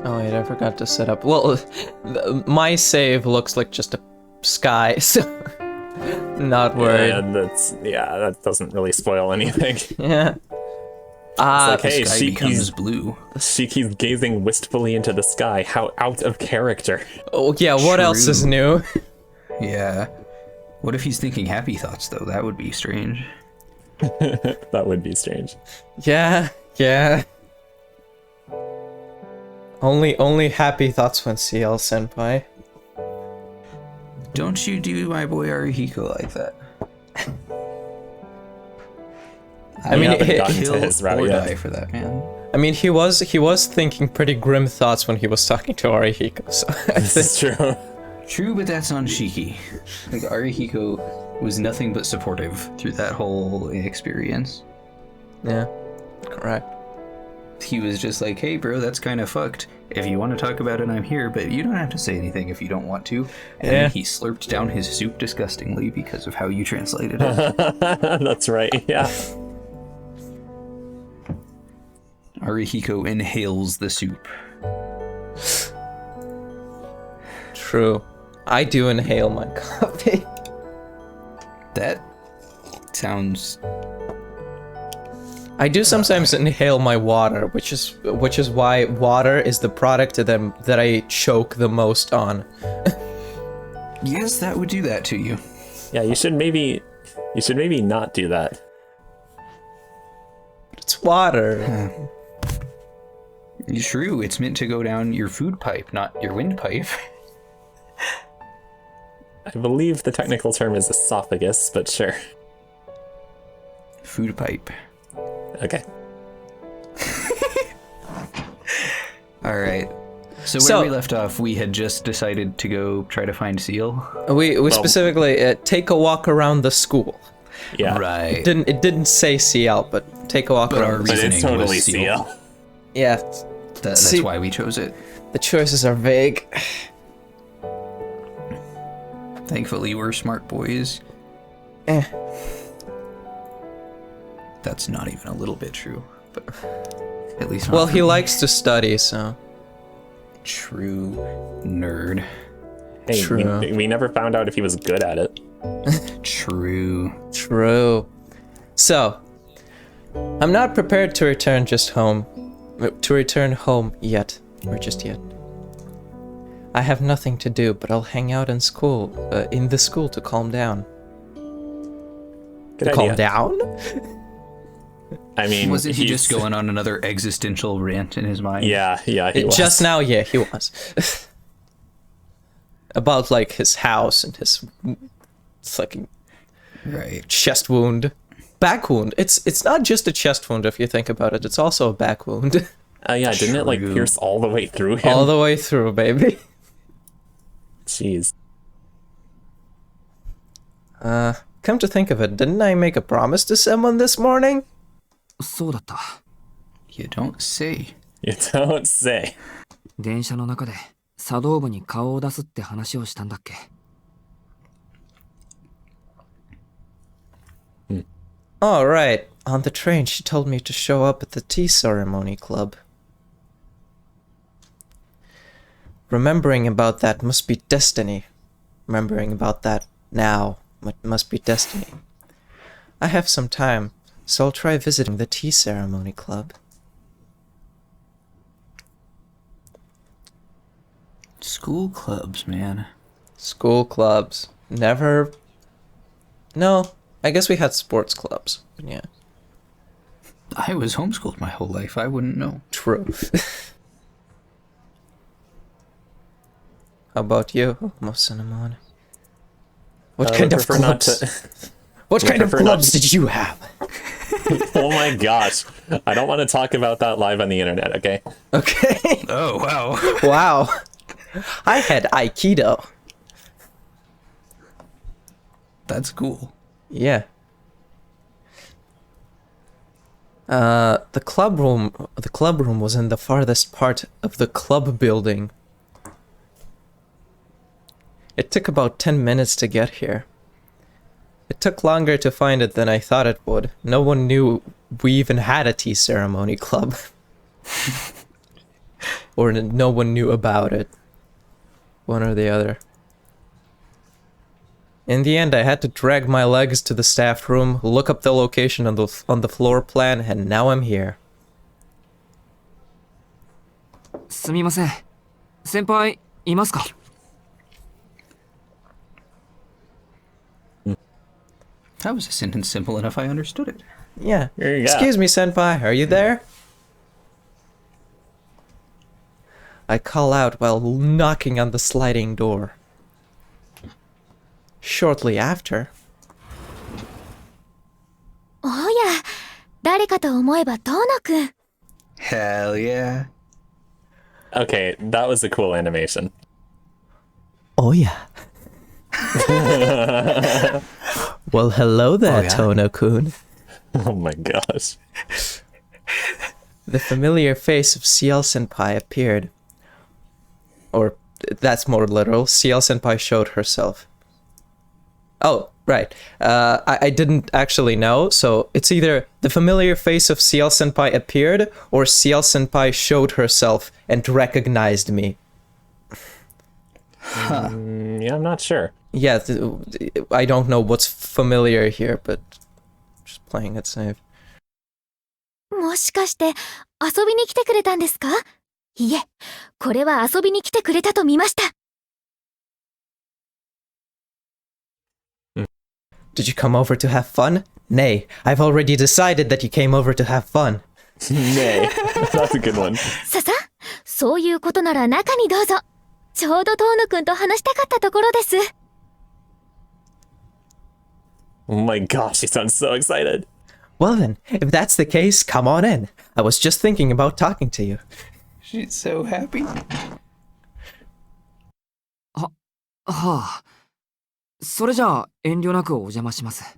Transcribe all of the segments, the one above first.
Oh wait, I forgot to set up. Well, my save looks like just a sky, so not worried. Yeah, that doesn't really spoil anything. Yeah. It's like, the hey, sky becomes blue. Shiki's gazing wistfully into the sky. How out of character. Oh yeah, what else is True. new? Yeah. What if he's thinking happy thoughts, though? That would be strange. That would be strange. Yeah. Only happy thoughts when CL senpai. Don't you do my boy Arihiko like that. I mean, haven't gotten to Kill his or route yet. die for that man. I mean, he was thinking pretty grim thoughts when he was talking to Arihiko. So I This think is true. True, but that's on Shiki. Like, Arihiko was nothing but supportive through that whole experience. yeah, correct. He was just like, hey bro, that's kind of fucked. If you want to talk about it, I'm here, but you don't have to say anything if you don't want to. And Yeah. then he slurped down his soup disgustingly because of how you translated it. That's right, yeah. Arihiko inhales the soup. True. I do inhale my coffee. That sounds... I do sometimes inhale my water, which is why water is the product of them that I choke the most on. Yes, that would do that to you. Yeah, you should maybe not do that. But it's water. True, it's meant to go down your food pipe, not your windpipe. I believe the technical term is esophagus, but sure. Food pipe. Okay. Alright. So where we left off, we had just decided to go try to find Seal. We specifically take a walk around the school. Yeah. Right. It didn't say CL, but take a walk But our around. But reasoning it's totally was Seal. CL. Yeah, That's See- why we chose it. the choices are vague. Thankfully, we're smart boys. Eh. That's not even a little bit true, but at least not Well, for he me. likes to study, so True nerd. Hey, True. we never found out if he was good at it. True. true. So, I'm not prepared to return home yet, or just yet. I have nothing to do, but I'll hang out in the school to calm down. Good idea. Calm down? I mean, Wasn't he he's- just going on another existential rant in his mind? Yeah, he was. Just now, yeah, he was. About, like, his house and his fucking Right. chest wound. Back wound. It's not just a chest wound if you think about it. It's also a back wound. Yeah, didn't it, like, True. pierce all the way through him? All the way through, baby. Jeez. Come to think of it, didn't I make a promise to someone this morning? そうだった。 You don't say. You don't say. 電車の中で茶道部に顔を出すって話をしたんだっけ。 Oh, right. On the train, she told me to show up at the tea ceremony club. Remembering about that must be destiny. Remembering about that now must be destiny. I have some time, so I'll try visiting the tea ceremony club. School clubs, man. School clubs. Never... No, I guess we had sports clubs. But yeah, I was homeschooled my whole life. I wouldn't know. true. How about you, Lmocinemod? What I kind would of prefer not clubs? to- What would kind of prefer not clubs to- did you have? Oh my gosh. I don't want to talk about that live on the internet, okay? Okay. Oh, wow. Wow. I had Aikido. That's cool. Yeah. The club room was in the farthest part of the club building. It took about 10 minutes to get here. It took longer to find it than I thought it would. No one knew we even had a tea ceremony club. or no one knew about it. One or the other. In the end, I had to drag my legs to the staff room, look up the location on the floor plan, and now I'm here. すみません。先輩、いますか？ That was a sentence simple enough I understood it. Yeah. Here you go. Excuse me, senpai, are you there? I call out while knocking on the sliding door. Shortly after... おや、誰かと思えば遠野くん。 Hell yeah. Okay, that was a cool animation. Oh yeah. Well, hello there, Oh, yeah. Tono-kun. Oh my gosh. The familiar face of CL-senpai appeared. Or, that's more literal, CL-senpai showed herself. Oh, right. I didn't actually know, so it's either the familiar face of CL-senpai appeared, or CL-senpai showed herself and recognized me. Yeah, I'm not sure. Yeah, I don't know what's familiar here, but just playing it safe. もしかして遊びに来てくれたんですか？いえ、これは遊びに来てくれたと見ました。 Did you come over to have fun? Nay, I've already decided that you came over to have fun. Nay. That's a good one. さ、そういうことなら中にどうぞ。ちょうど遠野くんと話したかったところです。 Oh my gosh, she sounds so excited. Well then, if that's the case, come on in. I was just thinking about talking to you. She's so happy. はあ。それじゃあ遠慮なくお邪魔します。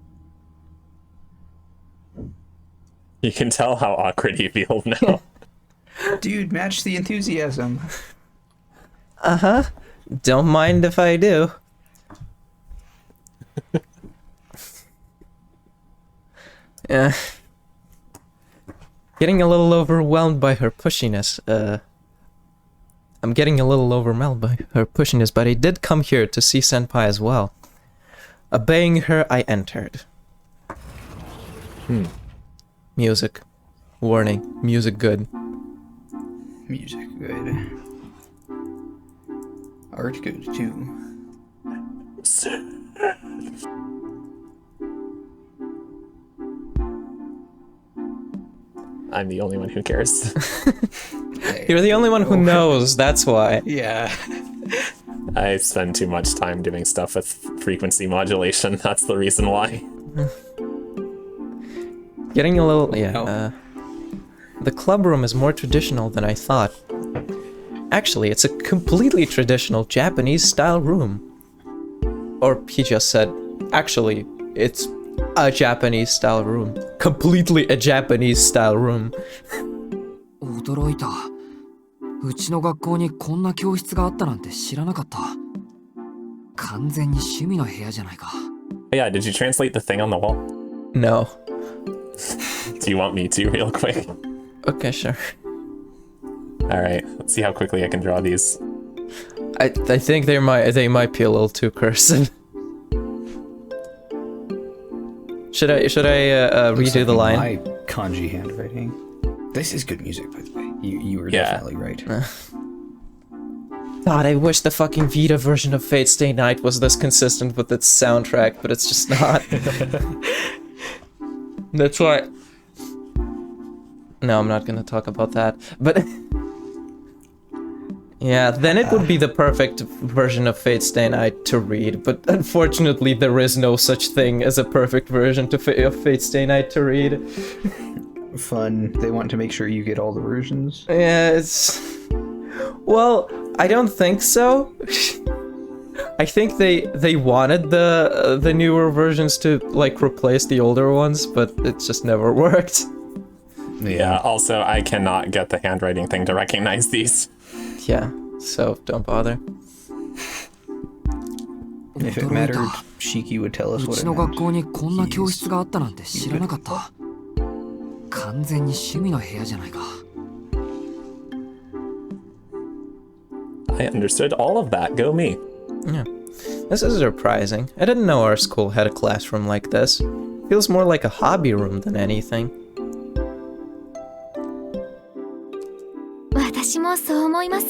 You can tell how awkward he feels now. Dude, match the enthusiasm. Uh-huh. Don't mind if I do. Yeah. Getting a little overwhelmed by her pushiness. I'm getting a little overwhelmed by her pushiness, but I did come here to see Senpai as well. Obeying her, I entered. Music. Warning. Music good. Music good. Art good too. I'm the only one who cares. You're the only one who knows, that's why. Yeah. I spend too much time doing stuff with frequency modulation. That's the reason why. Getting a little... yeah, Oh. The club room is more traditional than I thought. Actually, it's a completely traditional Japanese-style room. Or he just said, actually, it's a Japanese-style room. Completely a Japanese-style room. 驚いた。うちの学校にこんな教室があったなんて知らなかった。完全に趣味の部屋じゃないか。Yeah, did you translate the thing on the wall? No. Do you want me to real quick? Okay, sure. Alright, let's see how quickly I can draw these. I think they might be a little too cursive. Should I Looks redo the like line? My kanji handwriting. This is good music, by the way. You were definitely right. God, I wish the fucking Vita version of Fate Stay Night was this consistent with its soundtrack, but it's just not. That's why... No, I'm not gonna talk about that, but... Yeah, then it would be the perfect version of Fate Stay Night to read, but unfortunately there is no such thing as a perfect version of Fate Stay Night to read. Fun. They want to make sure you get all the versions. Yeah, it's... Well, I don't think so. I think they wanted the newer versions to, like, replace the older ones, but it just never worked. Yeah, also, I cannot get the handwriting thing to recognize these. Yeah, so don't bother. If it mattered, Shiki would tell us う what ち it の meant. 学校にこんな教室があったなんて知らなかった。完全に趣味の部屋じゃないか。I understood all of that. Go me. Yeah. This is surprising. I didn't know our school had a classroom like this. Feels more like a hobby room than anything. 私もそう思います。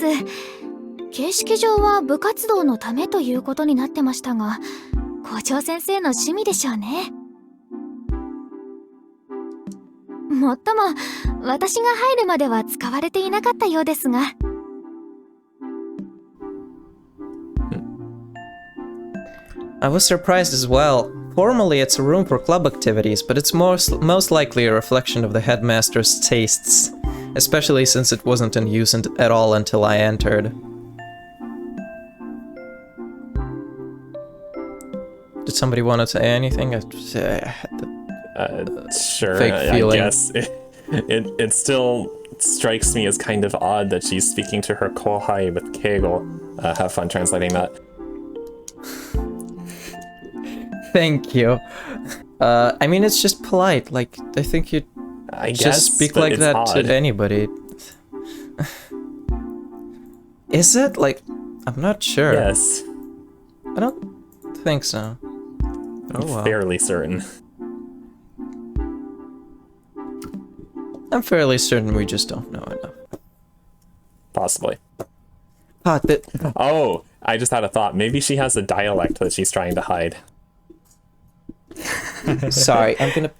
形式上は部活動のためということになってましたが、校長先生の趣味でしょうね。もっとも、私が入るまでは使われていなかったようですが。I was surprised as well. Formally, it's a room for club activities, but it's most likely a reflection of the headmaster's tastes, especially since it wasn't in use at all until I entered. Did somebody want to say anything? I had the Sure, fake feeling. I guess. It still strikes me as kind of odd that she's speaking to her kohai with keigo. Have fun translating that. Thank you. I mean, it's just polite. Like, I think you'd just speak like that odd. to anybody. Is it? Like, I'm not sure. Yes. I don't think so. Oh, I'm well. fairly certain. I'm fairly certain we just don't know enough. Possibly. Oh, I just had a thought. Maybe she has a dialect that she's trying to hide. sorry, I'm gonna...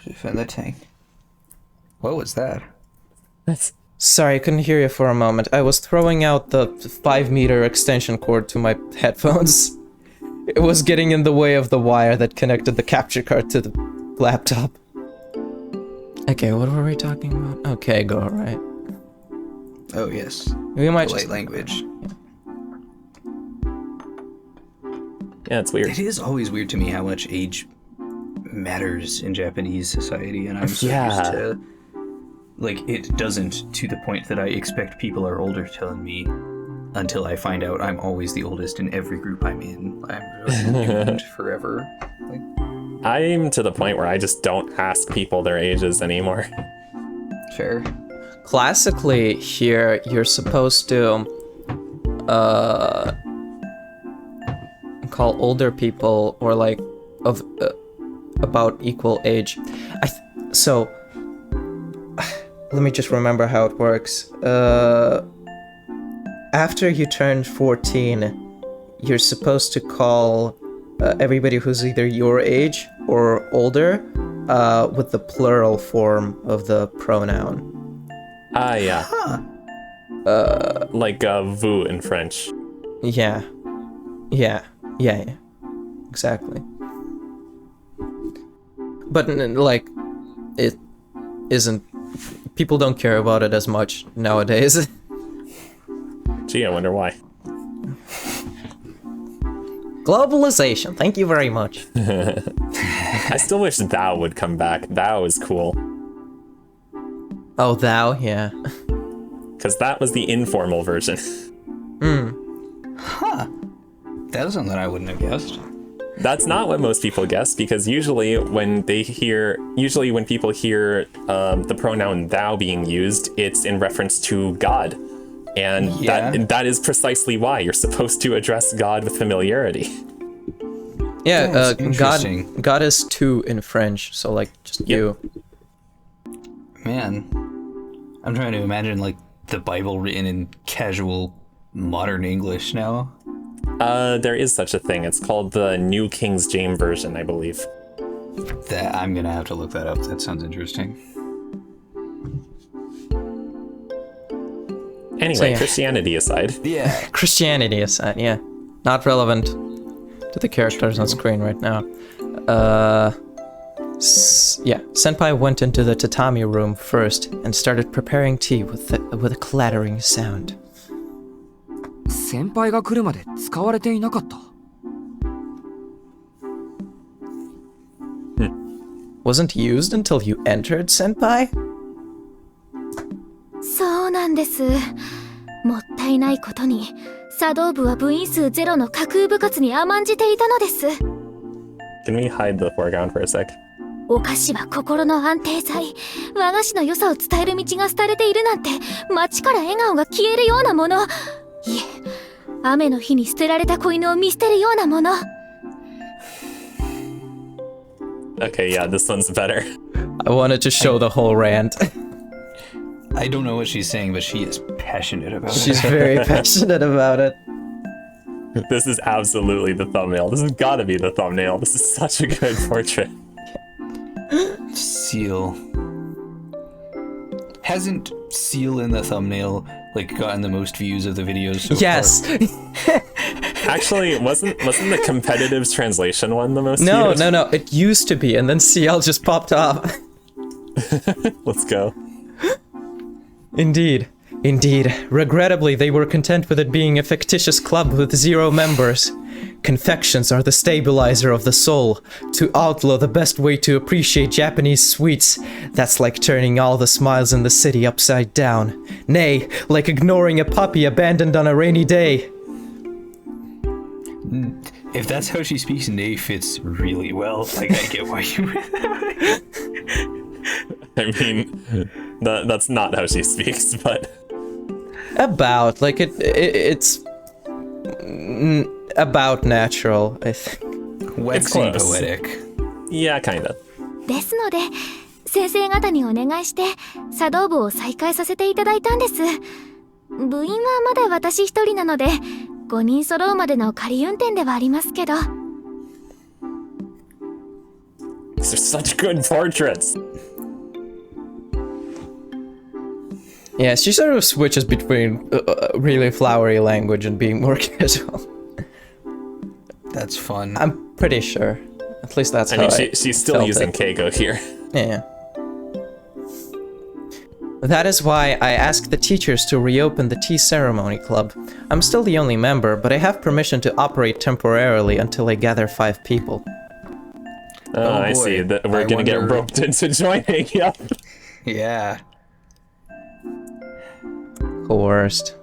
Defend the tank. What was that? Sorry, I couldn't hear you for a moment. I was throwing out the 5-meter extension cord to my headphones. It was getting in the way of the wire that connected the capture card to the laptop. Okay, what were we talking about? Okay, go right. Oh, yes. We might Polite just... language. Yeah, it's weird. It is always weird to me how much age matters in Japanese society, and I'm so used to... Like, it doesn't to the point that I expect people are older telling me until I find out I'm always the oldest in every group I'm in. I'm doomed forever. Like, I'm to the point where I just don't ask people their ages anymore. fair. Classically, here, you're supposed to, call older people, or like, of, about equal age. So, let me just remember how it works. After you turn 14, you're supposed to call everybody who's either your age or older with the plural form of the pronoun. Ah, yeah. Huh. Like vous in French. Yeah. Exactly. But, like, it isn't... People don't care about it as much nowadays. Gee, I wonder why. Globalization, thank you very much. I still wish thou would come back. Thou is cool. Oh, thou, yeah. Because that was the informal version. Huh. That was something I wouldn't have guessed. That's not what most people guess, because usually when people hear the pronoun thou being used, it's in reference to God. And that is precisely why you're supposed to address God with familiarity. Yeah, interesting. God is two in French, so like just you. Man, I'm trying to imagine like the Bible written in casual modern English now. There is such a thing. It's called the New King James Version, I believe. That I'm gonna have to look that up. That sounds interesting. Anyway, So, yeah. Christianity aside. Yeah. Christianity aside, yeah. Not relevant to the characters on screen right now. Senpai went into the tatami room first and started preparing tea with a clattering sound. 先輩が来るまで使われていなかった。 Wasn't used until you entered, Senpai? そうなんです。もったいないことに、茶道部は部員数ゼロの架空部活に甘んじていたのです。Can we hide the foreground for a sec? お菓子は心の安定剤。和菓子の良さを伝える道が廃れているなんて、街から笑顔が消えるようなもの。いえ、雨の日に捨てられた子犬を見捨てるようなもの。Okay, yeah, this one's better. I wanted to show the whole rant. I don't know what she's saying, but she is passionate about She's it. very passionate about it. This is absolutely the thumbnail. This has got to be the thumbnail. This is such a good portrait. Seal. Hasn't Seal in the thumbnail like gotten the most views of the videos so Yes. far? Actually, wasn't the competitive translation one the most No, viewed? no. It used to be, and then CL just popped off. Let's go. Indeed. Regrettably, they were content with it being a fictitious club with 0 members. Confections are the stabilizer of the soul. To outlaw the best way to appreciate Japanese sweets. That's like turning all the smiles in the city upside down. Nay, like ignoring a puppy abandoned on a rainy day. If that's how she speaks, Nay fits really well. Like, I get why you went that way. I mean, that's not how she speaks, but... About, like, it's about natural, I think. Waxing close. poetic. Yeah, kinda. ですので、先生方にお願いして茶道部を再開させていただいたんです。部員はまだ私一人なので、5人揃うまでの仮運転ではありますけど。These are such good portraits. Yeah, she sort of switches between really flowery language and being more casual. That's fun. I'm pretty sure. At least that's I how mean, she's still felt using it. Keigo here. Yeah. That is why I asked the teachers to reopen the tea ceremony club. I'm still the only member, but I have permission to operate temporarily until I gather 5 people. Oh, I boy. see. That we're I gonna get wonder- roped into joining. Yep. Yeah. Coerced.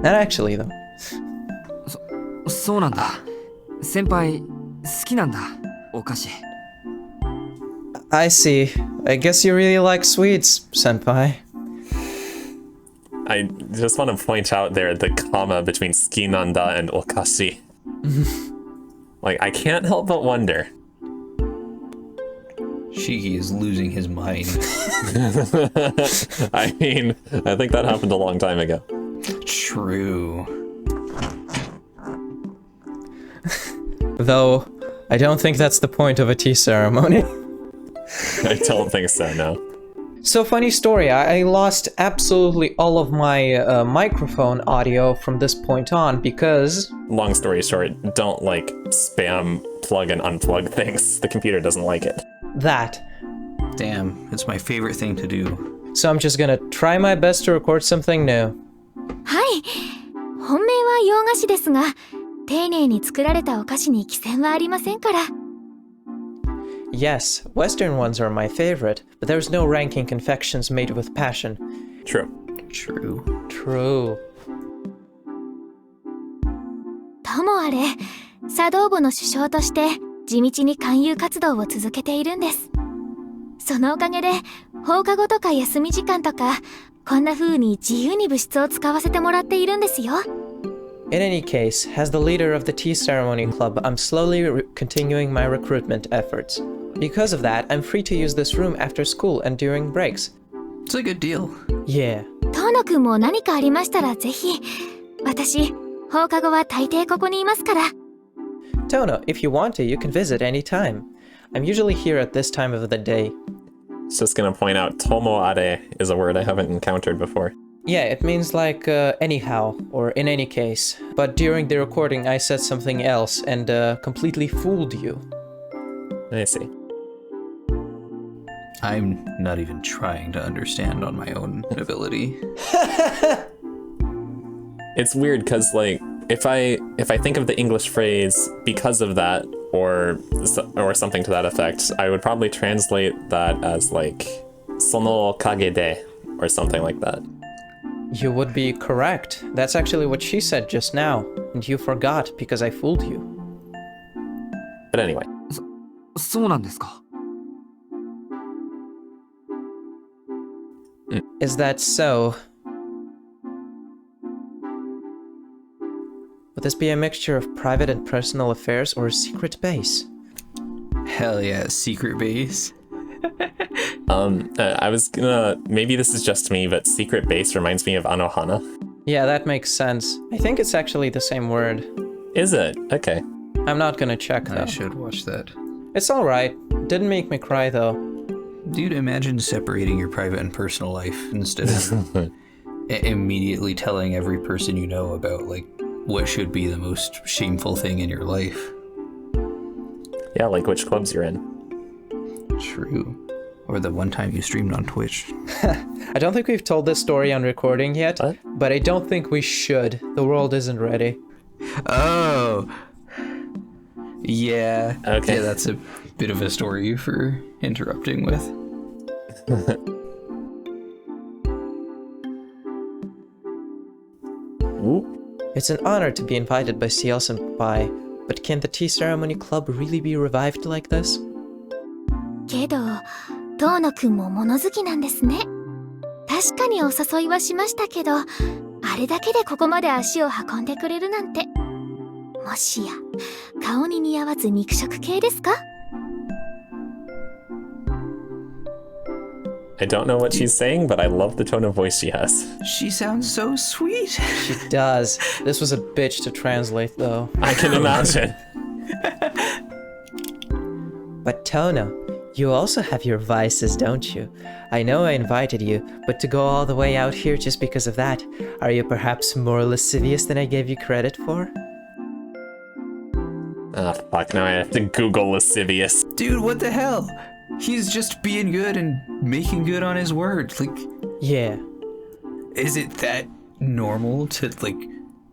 Not actually, though. そうなんだ。先輩、好きなんだ、お菓子。I see. I guess you really like sweets, senpai. I just want to point out there the comma between Skinnanda and Okashi. Like, I can't help but wonder. Shiki is losing his mind. I mean, I think that happened a long time ago. True. Though, I don't think that's the point of a tea ceremony. I don't think so, no. So, funny story, I lost absolutely all of my microphone audio from this point on because... Long story short, don't, like, spam plug and unplug things. The computer doesn't like it. That. Damn, it's my favorite thing to do. So I'm just gonna try my best to record something new. はい。本命は洋菓子ですが、丁寧に作られたお菓子に寄せはありませんから。Yes, Western ones are my favorite, but there's no ranking confections made with passion. True. True. True. ともあれ、茶道部の首相として地道に勧誘活動を続けているんです。そのおかげで放課後とか休み時間とかこんな風に自由に部室を使わせてもらっているんですよ。In any case, as the leader of the tea ceremony club, I'm slowly continuing my recruitment efforts. Because of that, I'm free to use this room after school and during breaks. It's a good deal. Yeah. 遠野くんも何かありましたらぜひ。私、放課後は大抵ここにいますから。Tono, if you want to, you can visit any time. I'm usually here at this time of the day. Just gonna point out, tomoare is a word I haven't encountered before. Yeah, it means like anyhow, or in any case. But during the recording I said something else and completely fooled you. I see. I'm not even trying to understand on my own ability. It's weird because, like, if I think of the English phrase because of that, or something to that effect, I would probably translate that as like sono kage de, or something like that. You would be correct. That's actually what she said just now, and you forgot because I fooled you. But anyway. そうなんですか。Is that so? Would this be a mixture of private and personal affairs or a secret base? Hell yeah, secret base. I was gonna... Maybe this is just me, but secret base reminds me of Anohana. Yeah, that makes sense. I think it's actually the same word. Is it? Okay. I'm not gonna check though. I should watch that. It's alright. Didn't make me cry though. Dude, imagine separating your private and personal life instead of immediately telling every person you know about, like, what should be the most shameful thing in your life. Yeah, like which clubs you're in. True. Or the one time you streamed on Twitch. I don't think we've told this story on recording yet, What? but I don't think we should. The world isn't ready. Oh! Yeah. Okay. Yeah, that's a bit of a story for interrupting with. Ooh. It's an honor to be invited by CL Senpai, but can the tea ceremony club really be revived like this? けど、遠野くんも物好きなんですね。確かにお誘いはしましたけど、あれだけでここまで足を運んでくれるなんて。もしや、顔に似合わず肉食系ですか？ I don't know what she's saying, but I love the tone of voice she has. She sounds so sweet. She does. This was a bitch to translate though. I can imagine. But Tono, you also have your vices, don't you? I know I invited you, but to go all the way out here just because of that, are you perhaps more lascivious than I gave you credit for? Ah, fuck, now I have to Google lascivious. Dude, what the hell? He's just being good and making good on his word. Like, Yeah. is it that normal to, like,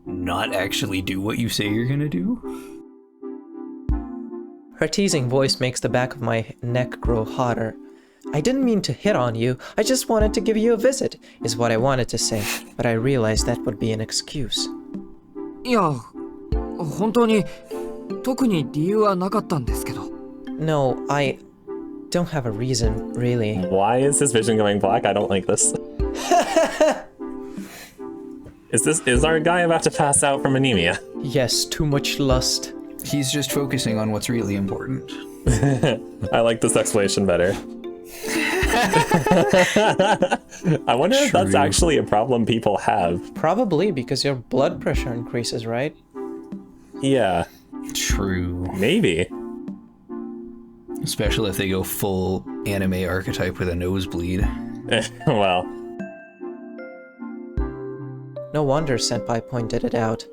not actually do what you say you're gonna do? Her teasing voice makes the back of my neck grow hotter. I didn't mean to hit on you, I just wanted to give you a visit, is what I wanted to say, but I realized that would be an excuse. いや、本当に特に理由はなかったんですけど。 No, I don't have a reason, really. Why is his vision going black? I don't like this. Is our guy about to pass out from anemia? Yes, too much lust. He's just focusing on what's really important. I like this explanation better. I wonder if that's True. actually a problem people have. Probably because your blood pressure increases, right? Yeah, True. maybe. Especially if they go full anime archetype with a nosebleed. Well, No wonder Senpai pointed it out.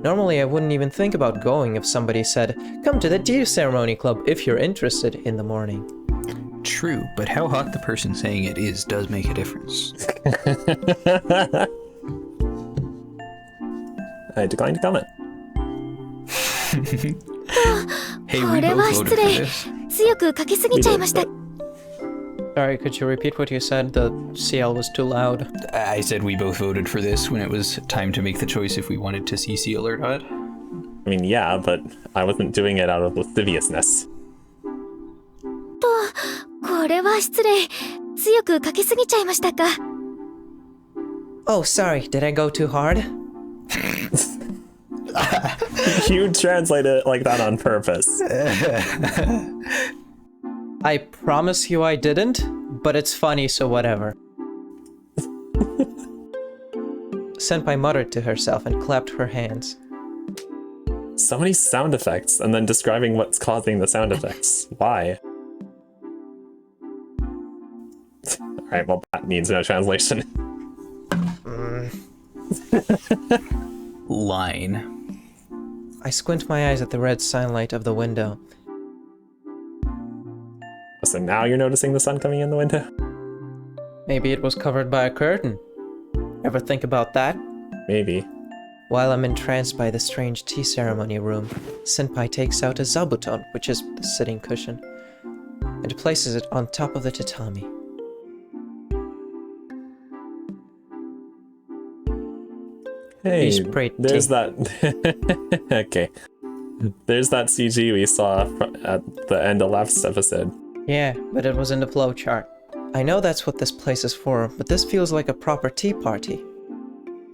Normally I wouldn't even think about going if somebody said, "Come to the tea ceremony club if you're interested," in the morning. True, but how hot the person saying it is does make a difference. I decline to comment. Hey, こ we れ both は voted 失 for 礼。 this. 強く書きすぎちゃいました。 Sorry, could you repeat what you said? The CL was too loud. I said we both voted for this when it was time to make the choice if we wanted to see seal or not. I mean, yeah, but I wasn't doing it out of lasciviousness. これは失礼。強く書きすぎちゃいましたか。 Oh, sorry, did I go too hard? You translate it like that on purpose. I promise you I didn't, but it's funny, so whatever. Senpai muttered to herself and clapped her hands. So many sound effects, and then describing what's causing the sound effects. Why? Alright, well, that needs no translation. Line. I squint my eyes at the red sunlight of the window. So now you're noticing the sun coming in the window? Maybe it was covered by a curtain. Ever think about that? Maybe. While I'm entranced by the strange tea ceremony room, Senpai takes out a zabuton, which is the sitting cushion, and places it on top of the tatami. Hey, He's pretty. there's that. Okay. There's that CG we saw at the end of last episode. Yeah, but it was in the flowchart. I know that's what this place is for, but this feels like a proper tea party.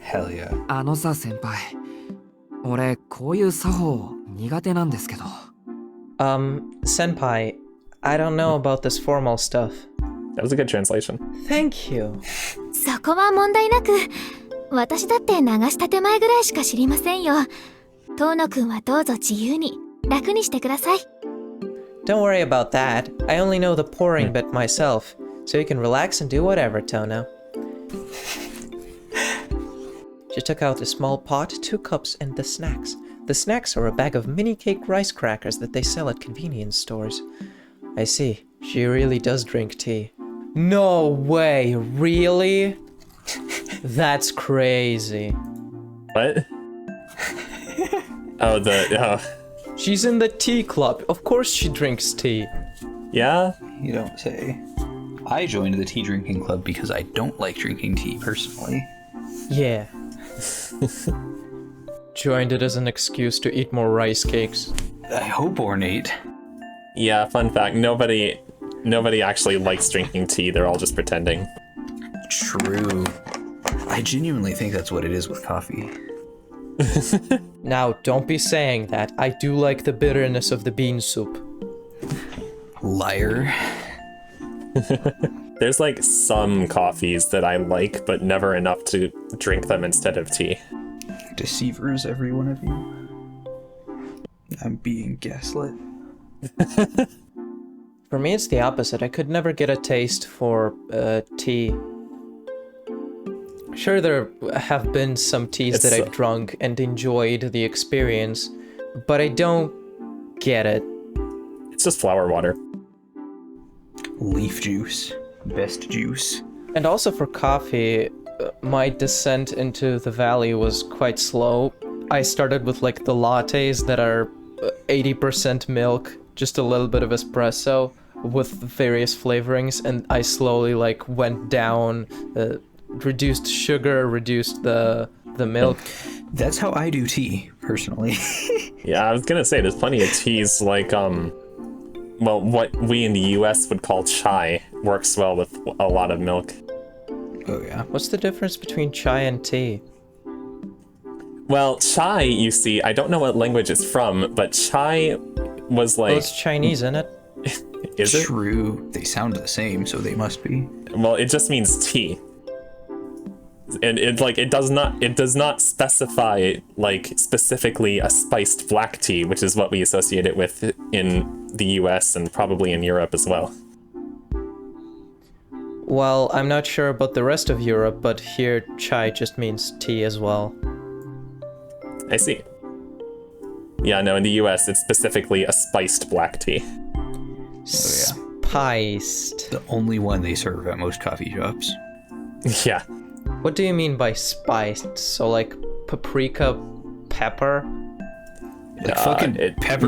Hell yeah. あのさ先輩、俺こういう作法苦手なんですけど。Senpai, I don't know about this formal stuff. That was a good translation. Thank you. そこは問題なく、私だって流した手前ぐらいしか知りませんよ。遠野くんはどうぞ自由に、楽にしてください。Don't worry about that. I only know the pouring bit myself, so you can relax and do whatever, Tono. She took out a small pot, 2 cups, and the snacks. The snacks are a bag of mini cake rice crackers that they sell at convenience stores. I see. She really does drink tea. No way! Really? That's crazy. What? Oh. She's in the tea club. Of course she drinks tea. Yeah? You don't say. I joined the tea drinking club because I don't like drinking tea personally. Yeah. Joined it as an excuse to eat more rice cakes. I hope ornate. Yeah, fun fact, nobody actually likes drinking tea, they're all just pretending. True. I genuinely think that's what it is with coffee. Now, don't be saying that. I do like the bitterness of the bean soup. Liar. There's like some coffees that I like, but never enough to drink them instead of tea. Deceivers, every one of you. I'm being gaslit. For me, it's the opposite. I could never get a taste for tea. Sure, there have been some teas that I've drunk and enjoyed the experience, but I don't get it. It's just flower water. Leaf juice. Best juice. And also for coffee, my descent into the valley was quite slow. I started with like the lattes that are 80% milk, just a little bit of espresso with various flavorings, and I slowly like went down, reduced sugar, reduced the milk. That's how I do tea, personally. Yeah, I was gonna say, there's plenty of teas like, well, what we in the US would call chai works well with a lot of milk. Oh yeah. What's the difference between chai and tea? Well, chai, you see, I don't know what language it's from, but chai was like... Well, it's Chinese, isn't it? Is it? True. They sound the same, so they must be. Well, it just means tea. And it does not specify like specifically a spiced black tea, which is what we associate it with in the US and probably in Europe as well. Well, I'm not sure about the rest of Europe, but here chai just means tea as well. I see. Yeah, no, in the US it's specifically a spiced black tea. Spiced. The only one they serve at most coffee shops. Yeah. What do you mean by spiced? So like paprika, pepper? Like fucking pepper,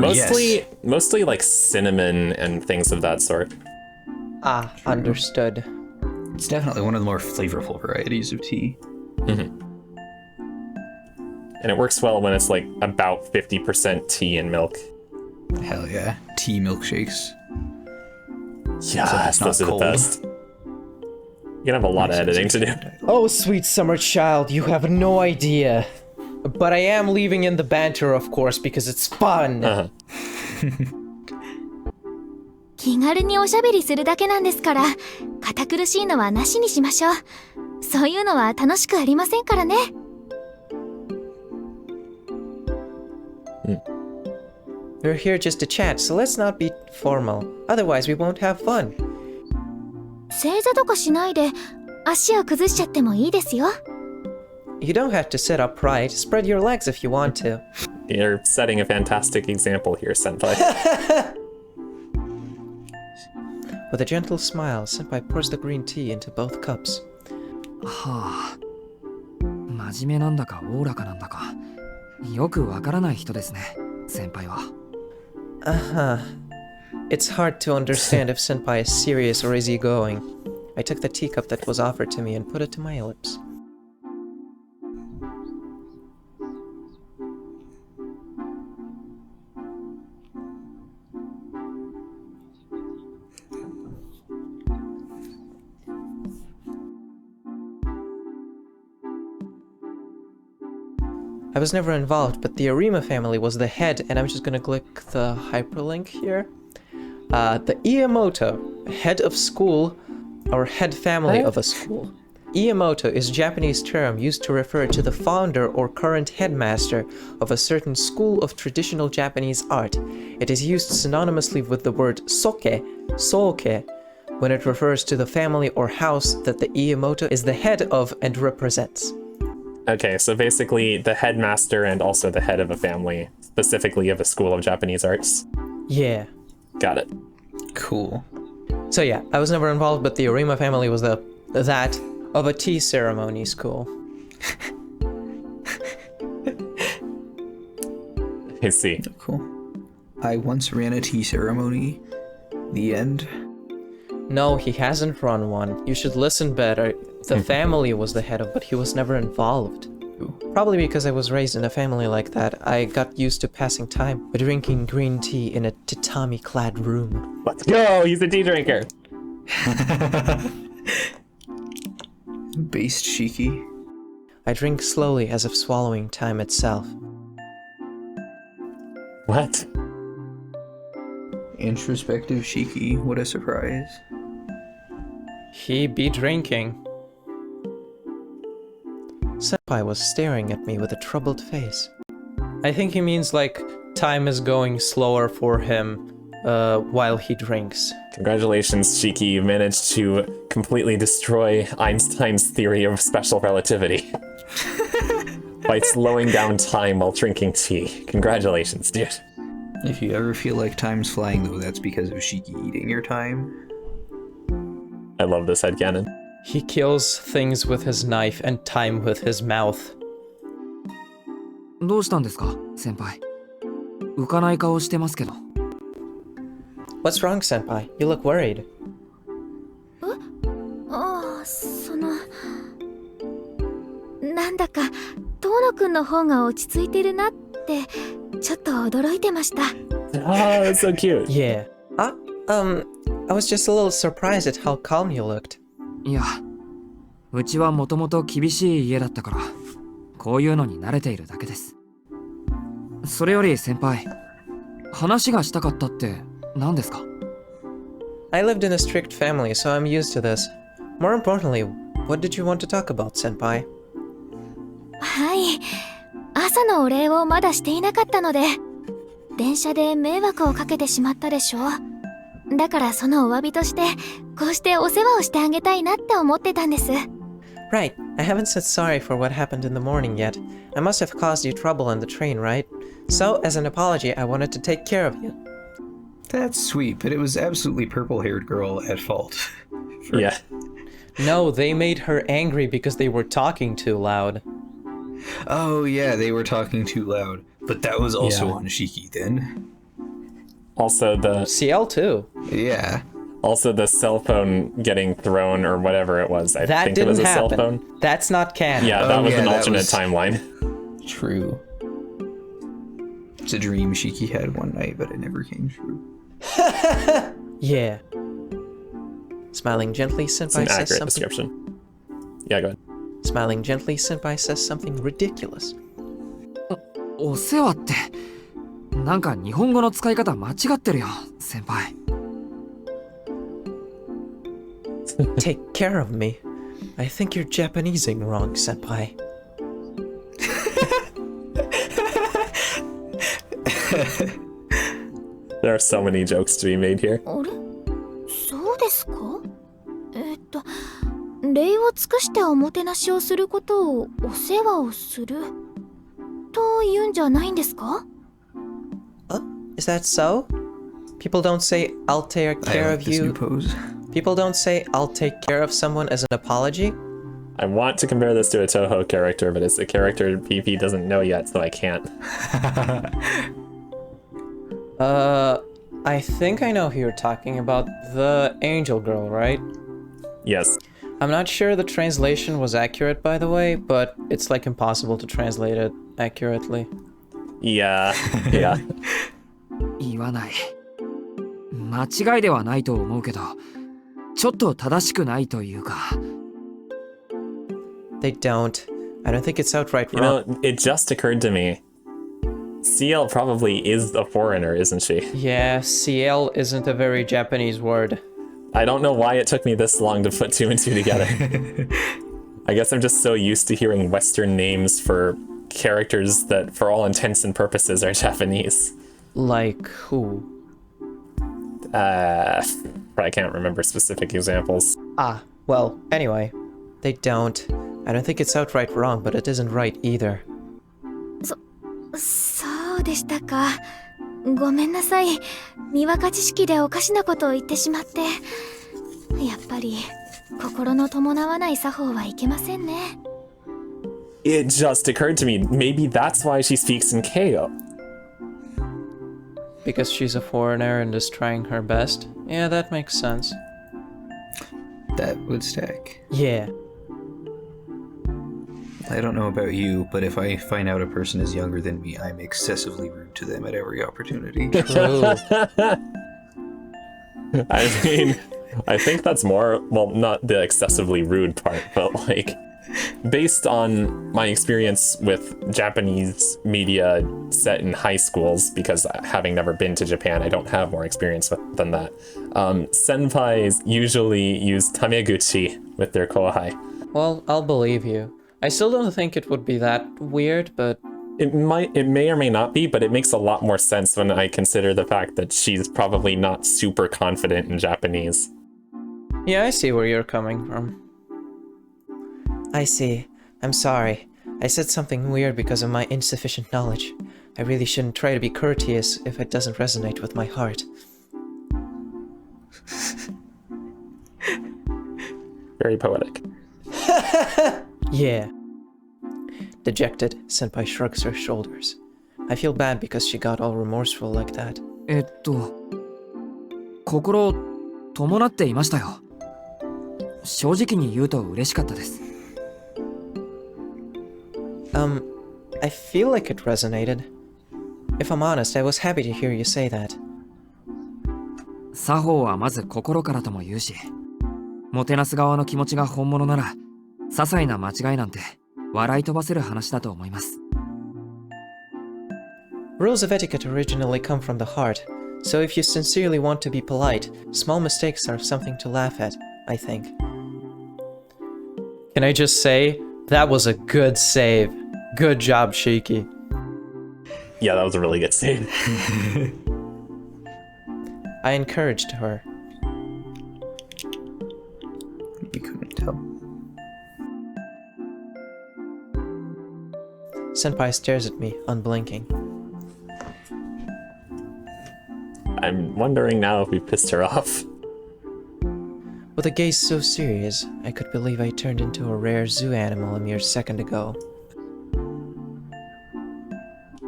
mostly like cinnamon and things of that sort. Ah, understood. It's definitely one of the more flavorful varieties of tea. Mm-hmm. And it works well when it's like about 50% tea and milk. Hell yeah. Tea milkshakes. Yeah, those are the best. You're gonna have a lot of editing to do. Oh, sweet summer child, you have no idea. But I am leaving in the banter, of course, because it's fun. Uh-huh. 気軽におしゃべりするだけなんですから、堅苦しいのはなしにしましょう。そういうのは楽しくありませんからね。We're here just to chat, so let's not be formal. Otherwise, we won't have fun. 正座とかしないで、足を崩しちゃってもいいですよ。You don't have to sit upright. Spread your legs if you want to. You're setting a fantastic example here, Senpai. With a gentle smile, Senpai pours the green tea into both cups. はあ、真面目なんだかおおらかなんだか、よくわからない人ですね、先輩は。Uh-huh. It's hard to understand if Senpai is serious or easygoing. I took the teacup that was offered to me and put it to my lips. I was never involved, but the Arima family was the head, and I'm just gonna click the hyperlink here. The Iamoto, head of school, or head family of a school. Iamoto is a Japanese term used to refer to the founder or current headmaster of a certain school of traditional Japanese art. It is used synonymously with the word soke, when it refers to the family or house that the Iamoto is the head of and represents. Okay, so basically the headmaster and also the head of a family, specifically of a school of Japanese arts. Yeah. Got it. Cool. So yeah, I was never involved, but the Arima family was that of a tea ceremony school. I see. Cool. I once ran a tea ceremony. The end. No, he hasn't run one. You should listen better. The family was the head of, but he was never involved. Probably because I was raised in a family like that, I got used to passing time by drinking green tea in a tatami-clad room. Let's go! He's a tea drinker! Based Shiki. I drink slowly as if swallowing time itself. What? Introspective Shiki. What a surprise. He be drinking. Senpai was staring at me with a troubled face. I think he means like time is going slower for him while he drinks. Congratulations, Shiki. You managed to completely destroy Einstein's theory of special relativity by slowing down time while drinking tea. Congratulations, dude. If you ever feel like time's flying, though, that's because of Shiki eating your time. I love this headcanon. He kills things with his knife and time with his mouth. どうしたんですか、先輩。浮かない顔してますけど。What's wrong, senpai? You look worried. なんだか遠野くんの方が落ち着いてるなってちょっと驚いてました。Oh, that's so cute. Yeah. I was just a little surprised at how calm you looked. いや、うちはもともと厳しい家だったから、こういうのに慣れているだけです。それより先輩、話がしたかったって何ですか？ I lived in a strict family, so I'm used to this. More importantly, what did you want to talk about, senpai? はい、朝のお礼をまだしていなかったので、電車で迷惑をかけてしまったでしょ。だからそのお詫びとして、こうしてお世話をしてあげたいなって思ってたんです。Right, I haven't said sorry for what happened in the morning yet. I must have caused you trouble on the train, right? So, as an apology, I wanted to take care of you. That's sweet, but it was absolutely purple-haired girl at fault. Yeah. No, they made her angry because they were talking too loud. Oh yeah, they were talking too loud. But that was also on Shiki then. Also the... CL too. Yeah. Also the cell phone getting thrown or whatever it was. I think it was a cell phone. That's not canon. Yeah, that was an alternate timeline. True. It's a dream Shiki had one night, but it never came true. Yeah. Smiling gently, senpai says something... description. Yeah, go ahead. Smiling gently, senpai says something ridiculous. お世話って、なんか日本語の使い方間違ってるよ、先輩。Take care of me. I think you're Japanesing wrong, senpai. There are so many jokes to be made here. あれ？そうですか？礼を尽くしておもてなしをすることをお世話をすると言うんじゃないんですか？ Is that so? People don't say, I'll take care of you. People don't say, I'll take care of someone as an apology. I want to compare this to a Toho character, but it's a character PP doesn't know yet, so I can't. I think I know who you're talking about. The angel girl, right? Yes. I'm not sure the translation was accurate, by the way, but it's like impossible to translate it accurately. Yeah, yeah. 言わない。間違いではないと思うけど、ちょっと正しくないというか。They don't. I don't think it's outright You wrong. know, it just occurred to me. CL probably is a foreigner, isn't she? Yeah, CL isn't a very Japanese word. I don't know why it took me this long to put two and two together. I guess I'm just so used to hearing Western names for characters that, for all intents and purposes, are Japanese. Like who? I can't remember specific examples. Ah, well, anyway. They don't. I don't think it's outright wrong, but it isn't right either. そうでしたか。ごめんなさい。にわか知識でおかしなことを言ってしまって。やっぱり心の伴わない作法はいけませんね。It just occurred to me, maybe that's why she speaks in Keio. Because she's a foreigner and is trying her best? Yeah, that makes sense. That would stack. Yeah. I don't know about you, but if I find out a person is younger than me, I'm excessively rude to them at every opportunity. True. I mean, I think that's more, well, not the excessively rude part, but like, based on my experience with Japanese media set in high schools, because having never been to Japan, I don't have more experience than that. Senpais usually use tameguchi with their kohai. Well, I'll believe you. I still don't think it would be that weird, but... It may or may not be, but it makes a lot more sense when I consider the fact that she's probably not super confident in Japanese. Yeah, I see where you're coming from. I see. I'm sorry. I said something weird because of my insufficient knowledge. I really shouldn't try to be courteous if it doesn't resonate with my heart. Very poetic. Yeah. Dejected, Senpai shrugs her shoulders. I feel bad because she got all remorseful like that. 心伴っていましたよ。正直に言うと嬉しかったです。I feel like it resonated. If I'm honest, I was happy to hear you say that. 作法はまず心からとも言うし、もてなす側の気持ちが本物なら、些細な間違いなんて笑い飛ばせる話だと思います。Rules of etiquette originally come from the heart, so if you sincerely want to be polite, small mistakes are something to laugh at, I think. Can I just say, that was a good save. Good job, Shiki. Yeah, that was a really good save. I encouraged her. You couldn't tell. Senpai stares at me, unblinking. I'm wondering now if we pissed her off. With a gaze so serious, I could believe I turned into a rare zoo animal a mere second ago.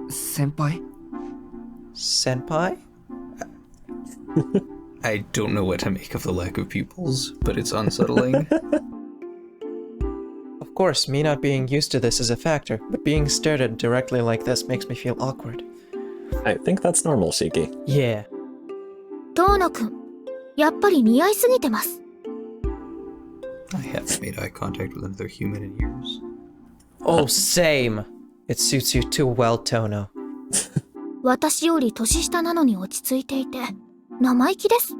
先輩 Senpai? I don't know what to make of the lack of pupils, but it's unsettling. Of course, me not being used to this is a factor, but being stared at directly like this makes me feel awkward. I think that's normal, Shiki. Yeah. トーナくん、やっぱり似合いすぎてます。I haven't made eye contact with another human in years. Oh, same! It suits you too well, Tono. 私より年下なのに落ち着いていて、生意気です。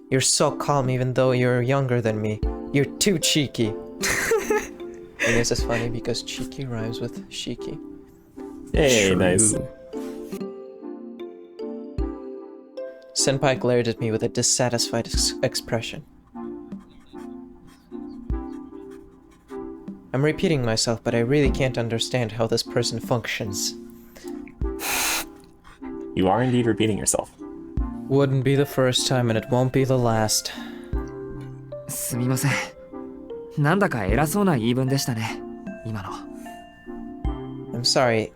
You're so calm even though you're younger than me. You're too cheeky. I guess it's funny because cheeky rhymes with Shiki. Hey, True. nice. Senpai glared at me with a dissatisfied expression. I'm repeating myself, but I really can't understand how this person functions. You are indeed repeating yourself. Wouldn't be the first time and it won't be the last. すみません。なんだか偉そうな言い分でしたね、今の。I'm sorry.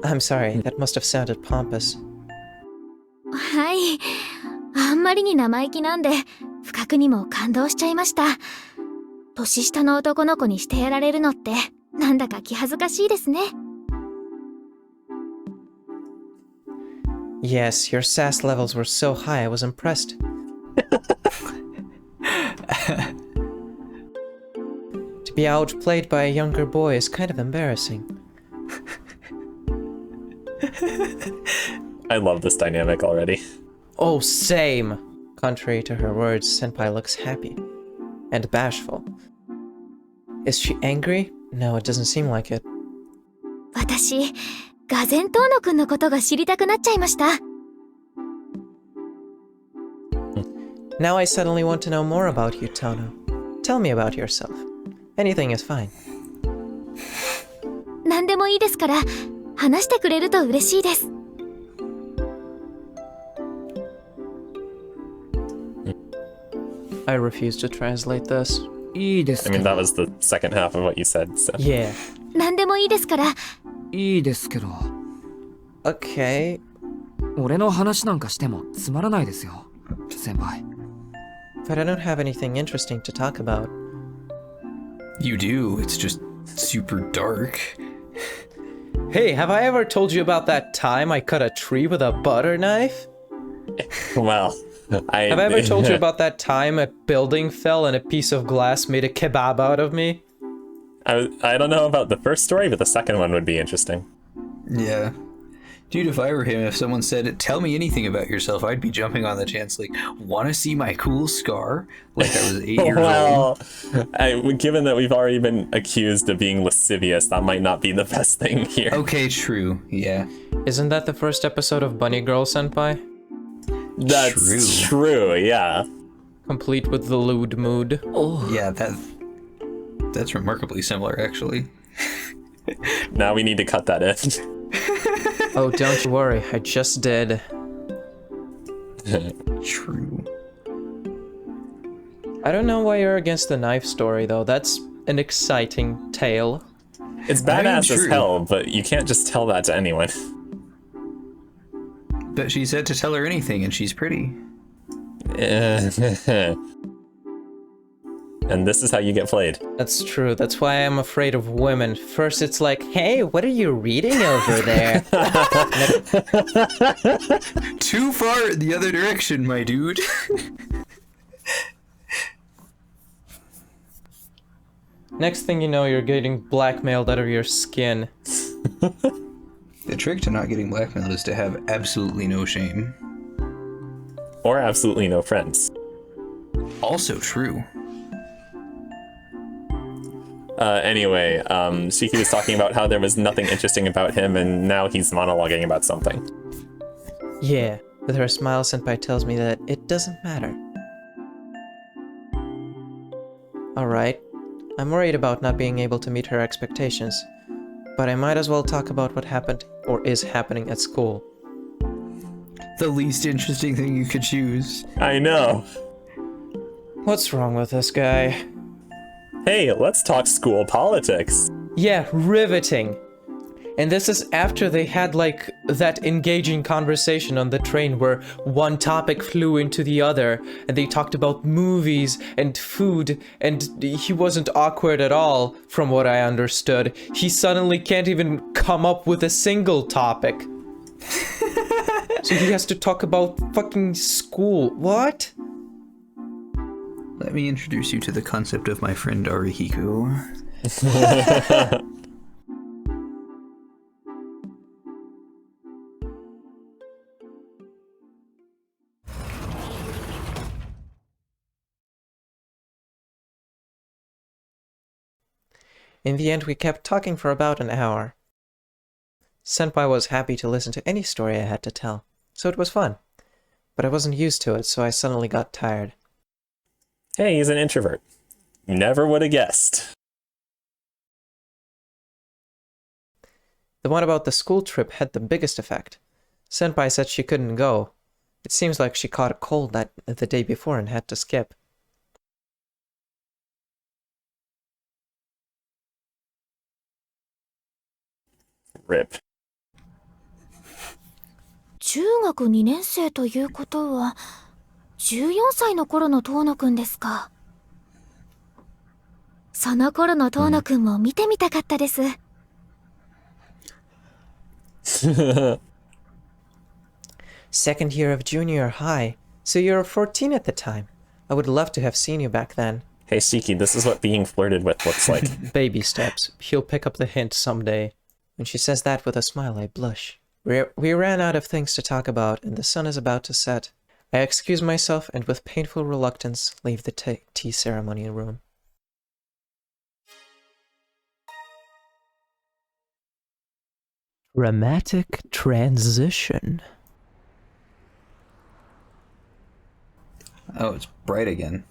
That must have sounded pompous. はい。あんまりに生意気なんで、不覚にも感動しちゃいました。年下の男の子にしてやられるのって、なんだか気恥ずかしいですね。Yes, your sass levels were so high I was impressed. To be outplayed by a younger boy is kind of embarrassing. I love this dynamic already. Oh, same! Contrary to her words, Senpai looks happy. And bashful. Is she angry? No, it doesn't seem like it. 私、がぜん遠野くんのことが知りたくなっちゃいました。Now I suddenly want to know more about you, Tono. Tell me about yourself. Anything is fine. 何でもいいですから、話してくれると嬉しいです。I refuse to translate this. いいです I け mean, ど that was the second half of what you said, so. Yeah. 何でもいいですから。いいですけど Okay. 俺の話なんかしてもつまらないですよ先輩 But I don't have anything interesting to talk about. You do, it's just super dark. Hey, have I ever told you about that time I cut a tree with a butter knife? Well, Have I ever told you about that time a building fell and a piece of glass made a kebab out of me? I don't know about the first story, but the second one would be interesting. Yeah. Dude, if I were him, if someone said, tell me anything about yourself, I'd be jumping on the chance, like, wanna see my cool scar? Like I was 8 years old. Well, given that we've already been accused of being lascivious, that might not be the best thing here. Okay, true, yeah. Isn't that the first episode of Bunny Girl Senpai? That's true, yeah. Complete with the lewd mood. Oh. Yeah, that's remarkably similar, actually. Now we need to cut that in. Oh, don't you worry, I just did. True. I don't know why you're against the knife story, though. That's an exciting tale. It's badass as true. hell, but you can't just tell that to anyone. But she said to tell her anything, and she's pretty. And this is how you get played. That's true. That's why I'm afraid of women. First it's like, hey, what are you reading over there? Too far in the other direction, my dude. Next thing you know, you're getting blackmailed out of your skin. The trick to not getting blackmailed is to have absolutely no shame. Or absolutely no friends. Also true. Anyway, Shiki was talking about how there was nothing interesting about him, and now he's monologuing about something. Yeah, with her smile, Senpai tells me that it doesn't matter. Alright, I'm worried about not being able to meet her expectations, but I might as well talk about what happened or is happening at school. The least interesting thing you could choose. I know. What's wrong with this guy? Hey, let's talk school politics. Yeah, riveting. And this is after they had like that engaging conversation on the train where one topic flew into the other and they talked about movies and food and he wasn't awkward at all from what I understood. He suddenly can't even come up with a single topic. So he has to talk about fucking school. What? Let me introduce you to the concept of my friend Arihiko. In the end, we kept talking for about an hour. Senpai was happy to listen to any story I had to tell, so it was fun. But I wasn't used to it, so I suddenly got tired. Hey, he's an introvert. Never would have guessed. The one about the school trip had the biggest effect. Senpai said she couldn't go. It seems like she caught a cold the day before and had to skip. Rip. 中学2年生ということは、14歳の頃の遠野くんですか。その頃の遠野くんも見てみたかったです。Second year of junior high, so you were 14 at the time. I would love to have seen you back then. Hey, Shiki, this is what being flirted with looks like. Baby steps. He'll pick up the hint someday. When she says that with a smile, I blush. We ran out of things to talk about, and the sun is about to set. I excuse myself and with painful reluctance leave the tea ceremony room. Dramatic transition. Oh, it's bright again.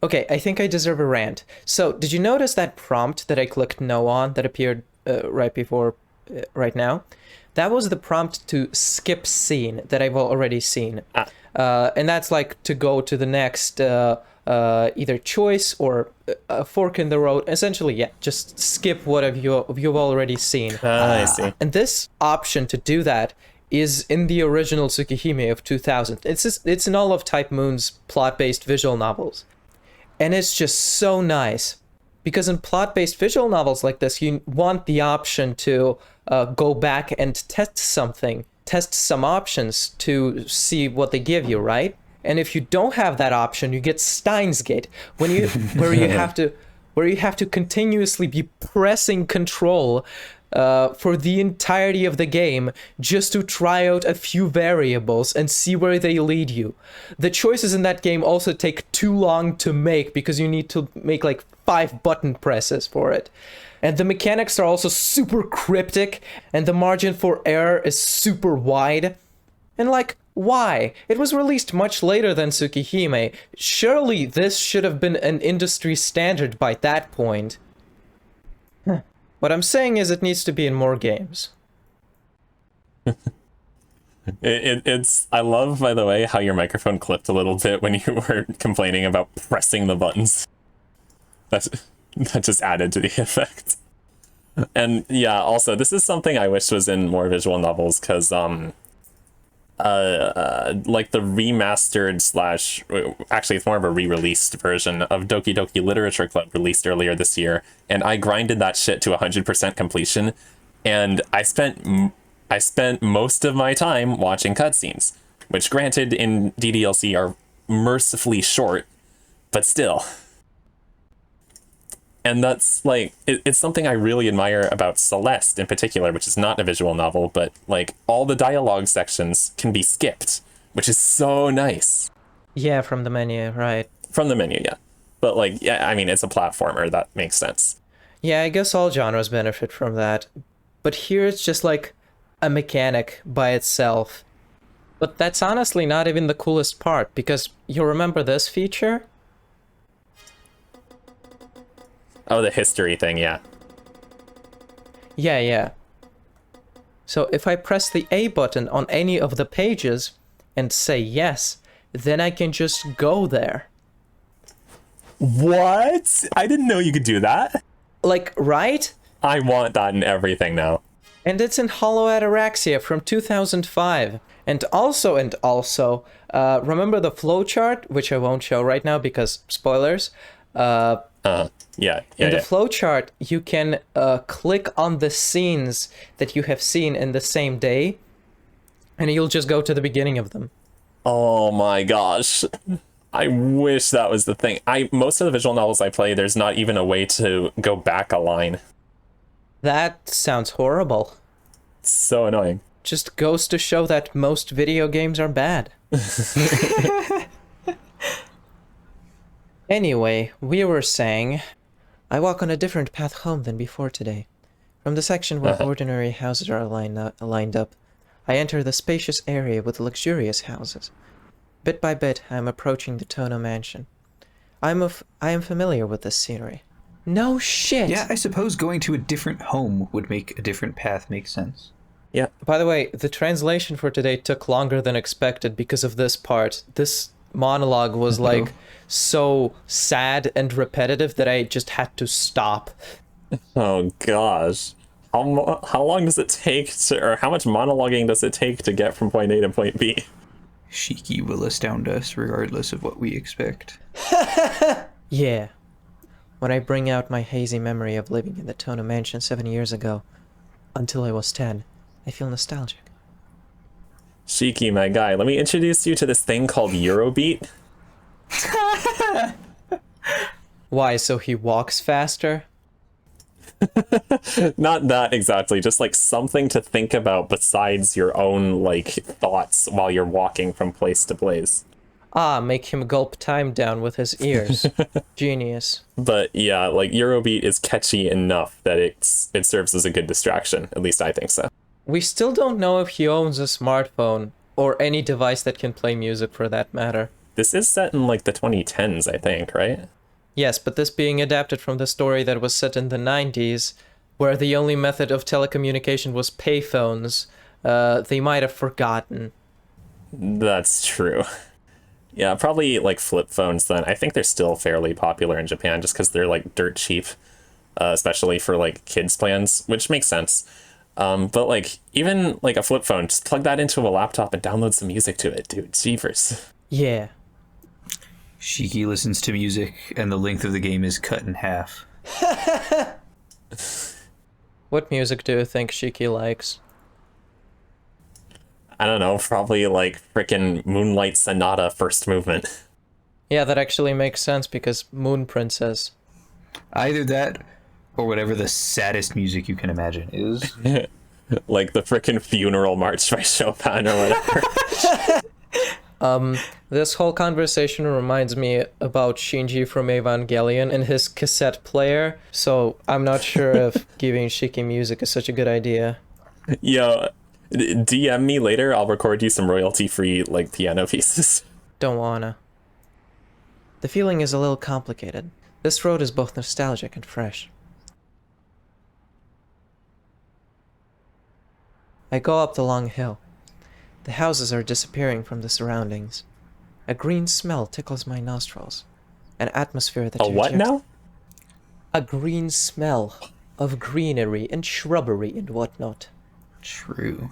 Okay, I think I deserve a rant. So, did you notice that prompt that I clicked no on that appeared right now? That was the prompt to skip scene that I've already seen. And that's like to go to the next either choice or a fork in the road. Essentially, yeah, just skip what you've already seen. I see. And this option to do that is in the original Tsukihime of 2000. It's in all of Type Moon's plot-based visual novels. And it's just so nice. Because in plot-based visual novels like this, you want the option to go back and test some options to see what they give you, right? And if you don't have that option, you get Steins Gate, where you have to continuously be pressing control for the entirety of the game just to try out a few variables and see where they lead you. The choices in that game also take too long to make because you need to make like 5 button presses for it. And the mechanics are also super cryptic, and the margin for error is super wide. And like, why? It was released much later than Tsukihime. Surely this should have been an industry standard by that point. What I'm saying is it needs to be in more games. It's I love, by the way, how your microphone clipped a little bit when you were complaining about pressing the buttons. That just added to the effect. And yeah, also, this is something I wish was in more visual novels, because like the remastered / actually it's more of a re-released version of Doki Doki Literature Club released earlier this year, and I grinded that shit to 100% completion, and I spent most of my time watching cutscenes, which granted in DDLC are mercifully short, but still. And that's like, it's something I really admire about Celeste in particular, which is not a visual novel, but like all the dialogue sections can be skipped, which is so nice. Yeah, from the menu, right. From the menu, yeah. But like, yeah, I mean, it's a platformer, that makes sense. Yeah, I guess all genres benefit from that. But here it's just like a mechanic by itself. But that's honestly not even the coolest part, because you remember this feature? Oh, the history thing, yeah. Yeah. So if I press the A button on any of the pages and say yes, then I can just go there. What? I didn't know you could do that. Like, right? I want that in everything now. And it's in Hollow Ataraxia from 2005. And also, remember the flowchart, which I won't show right now because spoilers. Yeah. In the flowchart, you can click on the scenes that you have seen in the same day, and you'll just go to the beginning of them. Oh my gosh. I wish that was the thing. Most of the visual novels I play, there's not even a way to go back a line. That sounds horrible. It's so annoying. Just goes to show that most video games are bad. Anyway, we were saying, I walk on a different path home than before today. From the section where ordinary houses are lined up, I enter the spacious area with luxurious houses. Bit by bit, I am approaching the Tono mansion. I am familiar with this scenery. No shit! Yeah, I suppose going to a different home would make a different path make sense. Yeah. By the way, the translation for today took longer than expected because of this part. This monologue was like so sad and repetitive that I just had to stop. Oh gosh. How long does it take or how much monologuing does it take to get from point A to point B? Shiki will astound us regardless of what we expect. Yeah. When I bring out my hazy memory of living in the Tono mansion 7 years ago, until I was 10, I feel nostalgic. Shiki, my guy, let me introduce you to this thing called Eurobeat. Why, so he walks faster? Not that exactly, just like something to think about besides your own like thoughts while you're walking from place to place. Ah, make him gulp time down with his ears. Genius. But yeah, like Eurobeat is catchy enough that it serves as a good distraction. At least I think so. We still don't know if he owns a smartphone, or any device that can play music for that matter. This is set in like the 2010s, I think, right? Yes, but this being adapted from the story that was set in the 90s, where the only method of telecommunication was payphones, they might have forgotten. That's true. Yeah, probably like flip phones then. I think they're still fairly popular in Japan just because they're like dirt cheap, especially for like kids plans, which makes sense. But like even like a flip phone, just plug that into a laptop and download some music to it, dude. Jeepers. Yeah. Shiki listens to music, and the length of the game is cut in half. What music do you think Shiki likes? I don't know, probably like frickin' Moonlight Sonata first movement. Yeah, that actually makes sense because Moon Princess. Either that, or whatever the saddest music you can imagine is. Like the frickin' Funeral March by Chopin or whatever. This whole conversation reminds me about Shinji from Evangelion and his cassette player, so I'm not sure if giving Shiki music is such a good idea. Yo, DM me later, I'll record you some royalty-free, like, piano pieces. Don't wanna. The feeling is a little complicated. This road is both nostalgic and fresh. I go up the long hill. The houses are disappearing from the surroundings. A green smell tickles my nostrils. An atmosphere that... A what now? A green smell of greenery and shrubbery and whatnot. True.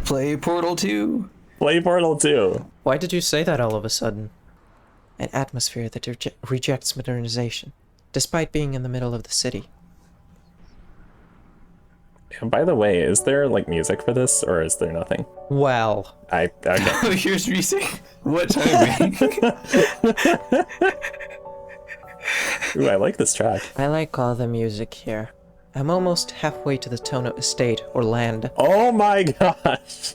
Play Portal 2. Play Portal 2. Why did you say that all of a sudden? An atmosphere that rejects modernization, despite being in the middle of the city. And by the way, is there like music for this, or is there nothing? Well. Okay. Oh, here's music. What timing? Ooh, I like this track. I like all the music here. I'm almost halfway to the Tono estate, or land. Oh my gosh!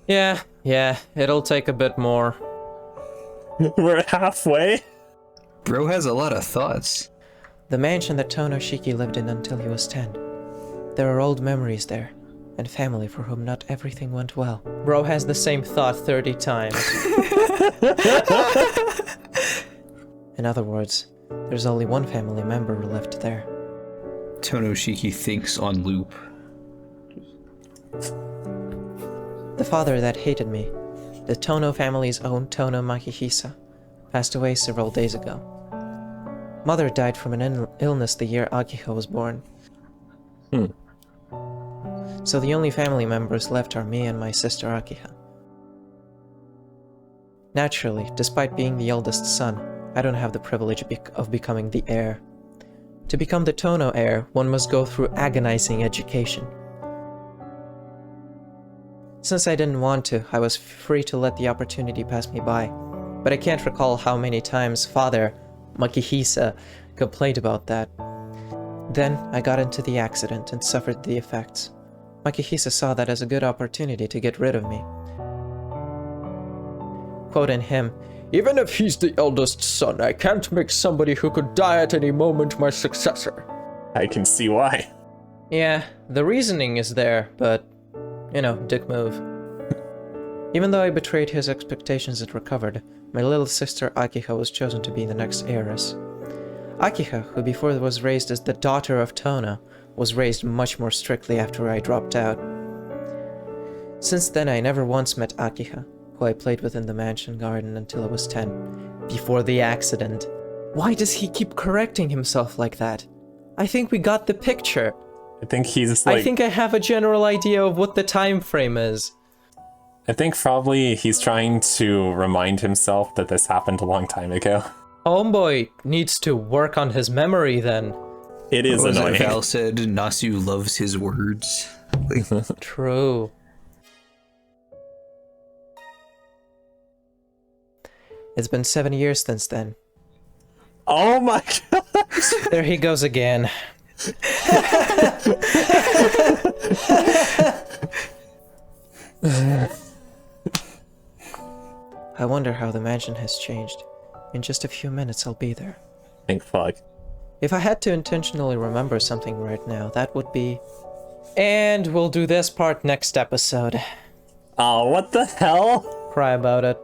Yeah, it'll take a bit more. We're halfway? Bro has a lot of thoughts. The mansion that Tono Shiki lived in until he was 10. There are old memories there, and family for whom not everything went well. Bro has the same thought 30 times. In other words, there's only one family member left there. Tono Shiki thinks on loop. The father that hated me, the Tono family's own Tono Makihisa, passed away several days ago. Mother died from an illness the year Akiha was born. So the only family members left are me and my sister Akiha. Naturally, despite being the eldest son, I don't have the privilege of becoming the heir. To become the Tono heir, one must go through agonizing education. Since I didn't want to, I was free to let the opportunity pass me by, but I can't recall how many times Father Makihisa complained about that. Then I got into the accident and suffered the effects. Makihisa saw that as a good opportunity to get rid of me. Quoting him, "Even if he's the eldest son, I can't make somebody who could die at any moment my successor." I can see why. Yeah, the reasoning is there, but, dick move. Even though I betrayed his expectations and recovered, my little sister Akiha was chosen to be the next heiress. Akiha, who before was raised as the daughter of Tono, was raised much more strictly after I dropped out. Since then, I never once met Akiha, who I played with in the mansion garden until I was 10, before the accident. Why does he keep correcting himself like that? I think we got the picture. I think he's like... I think I have a general idea of what the time frame is. I think probably he's trying to remind himself that this happened a long time ago. Homeboy needs to work on his memory then. It is What was annoying. it Val said, Nasu loves his words. True. It's been 7 years since then. Oh my god. There he goes again. I wonder how the mansion has changed. In just a few minutes I'll be there. Thank fuck. If I had to intentionally remember something right now, that would be... And we'll do this part next episode. Oh, what the hell? Cry about it.